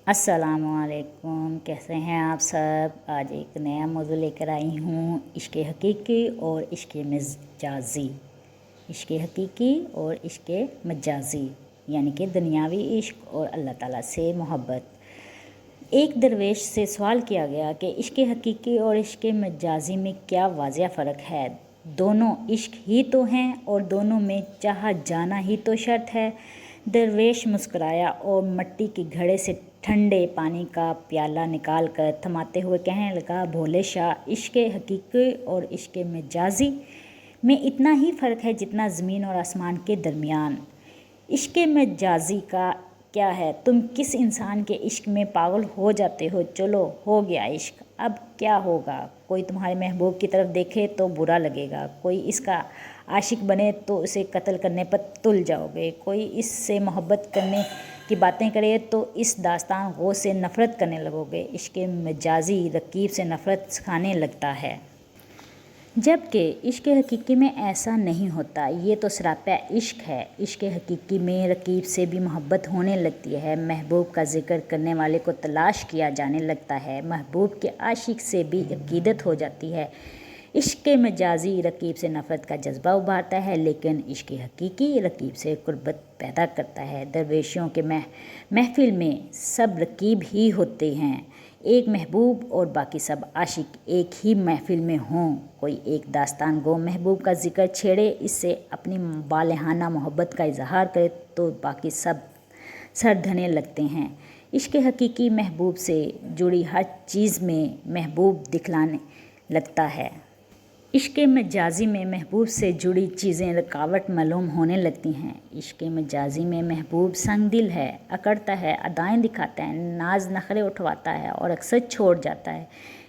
अस्सलामुअलैकुम, कैसे हैं आप सब। आज एक नया मौजू लेकर आई हूँ, इश्क़ हकीकी और इश्क़ मजाजी। इश्क़ हकीकी और इश्क़ मजाजी यानी कि दुनियावी इश्क और अल्लाह ताला से मोहब्बत। एक दरवेश से सवाल किया गया कि इश्क़ हकीकी और इश्क़ मजाजी में क्या वाज़िह फ़र्क है। दोनों इश्क ही तो हैं और दोनों में चाहा जाना ही तो शर्त है। दरवेश मुस्कुराया और मिट्टी के घड़े से ठंडे पानी का प्याला निकाल कर थमाते हुए कहने लगा, भोले शाह, इश्क़ हकीकी और इश्क़ मजाजी में इतना ही फ़र्क है जितना ज़मीन और आसमान के दरमियान। इश्क़ मजाजी का क्या है, तुम किस इंसान के इश्क में पागल हो जाते हो, चलो हो गया इश्क, अब क्या होगा। कोई तुम्हारे महबूब की तरफ देखे तो बुरा लगेगा, कोई इसका आशिक बने तो उसे कत्ल करने पर तुल जाओगे, कोई इससे मोहब्बत करने की बातें करे तो इस दास्तान गो से नफ़रत करने लगोगे। इश्क़ मजाजी रकीब से नफ़रत सिखाने लगता है, जबकि इश्क़ हकीकी में ऐसा नहीं होता। ये तो सरापा इश्क है। इश्क़ हकीकी में रकीब से भी मोहब्बत होने लगती है, महबूब का जिक्र करने वाले को तलाश किया जाने लगता है, महबूब के आशिक से भी अकीदत हो जाती है। इश्क़ मजाजी रकीब से नफ़रत का जज्बा उभारता है, लेकिन इश्क़ हकीकी रकीब से कुर्बत पैदा करता है। दरवेशियों के महफिल में सब रकीब ही होते हैं, एक महबूब और बाकी सब आशिक एक ही महफिल में हों। कोई एक दास्तान गो महबूब का जिक्र छेड़े, इससे अपनी बालिहाना मोहब्बत का इजहार करे तो बाकी सब सर धने लगते हैं। इश्क़ हकीकी महबूब से जुड़ी हर चीज़ में महबूब दिखलाने लगता है। इश्क़ मजाजी में महबूब से जुड़ी चीज़ें रुकावट मालूम होने लगती हैं। इश्क़ मजाजी में महबूब संग दिल है, अकड़ता है, अदाएँ दिखाता है, नाज नखरे उठवाता है और अक्सर छोड़ जाता है।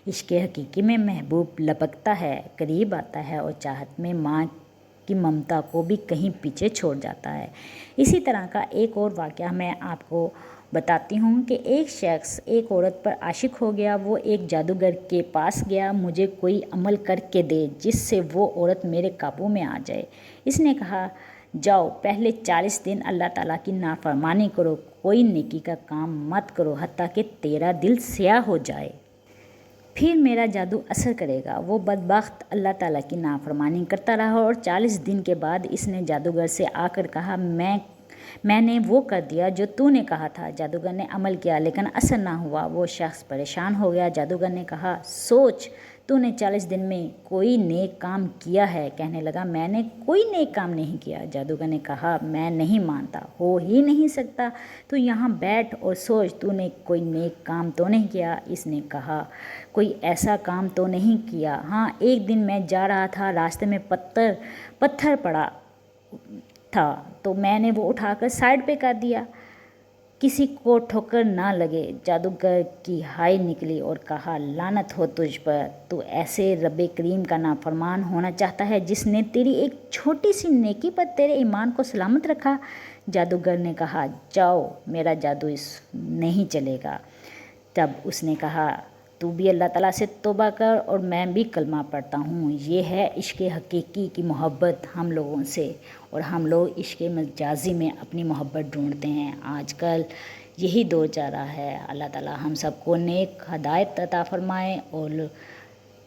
इश्क़ हकीकी में महबूब लपकता है, करीब आता है और चाहत में माँ की ममता को भी कहीं पीछे छोड़ जाता है। इसी तरह का एक और वाक़या मैं आपको बताती हूँ कि एक शख्स एक औरत पर आशिक हो गया। वो एक जादूगर के पास गया, मुझे कोई अमल करके दे जिससे वो औरत मेरे काबू में आ जाए। इसने कहा, जाओ पहले 40 दिन अल्लाह ताला की नाफरमानी करो, कोई नेकी का काम मत करो हत्ता कि तेरा दिल स्याह हो जाए, फिर मेरा जादू असर करेगा। वो बदबख्त अल्लाह ताला की नाफरमानी करता रहा और 40 दिन के बाद इसने जादूगर से आकर कहा, मैंने वो कर दिया जो तूने कहा था। जादूगर ने अमल किया लेकिन असर ना हुआ। वो शख्स परेशान हो गया। जादूगर ने कहा, सोच तूने 40 दिन में कोई नेक काम किया है। कहने लगा, मैंने कोई नेक काम नहीं किया। जादूगर ने कहा, मैं नहीं मानता, हो ही नहीं सकता, तू यहाँ बैठ और सोच, तूने कोई नेक काम तो नहीं किया। इसने कहा, कोई ऐसा काम तो नहीं किया, हाँ एक दिन मैं जा रहा था, रास्ते में पत्थर पड़ा था तो मैंने वो उठाकर साइड पे कर दिया, किसी को ठोकर ना लगे। जादूगर की हाय निकली और कहा, लानत हो तुझ पर, तू ऐसे रब्बे करीम का नाफरमान होना चाहता है जिसने तेरी एक छोटी सी नेकी पर तेरे ईमान को सलामत रखा। जादूगर ने कहा, जाओ मेरा जादू इस नहीं चलेगा। तब उसने कहा, तू भी अल्लाह ताला से तौबा कर और मैं भी कलमा पढ़ता हूँ। ये है इश्क़ हकीकी की मोहब्बत हम लोगों से, और हम लोग इश्क़ मजाजी में अपनी मोहब्बत ढूंढते हैं। आजकल यही दौर जा रहा है। अल्लाह ताला हम सबको नेक हदायत अता फरमाए, और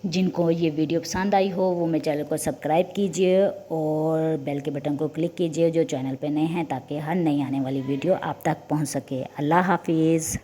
जिनको ये वीडियो पसंद आई हो वो मेरे चैनल को सब्सक्राइब कीजिए और बेल के बटन को क्लिक कीजिए जो चैनल पे नए हैं, ताकि हर नई आने वाली वीडियो आप तक पहुँच सके। अल्लाह हाफिज़।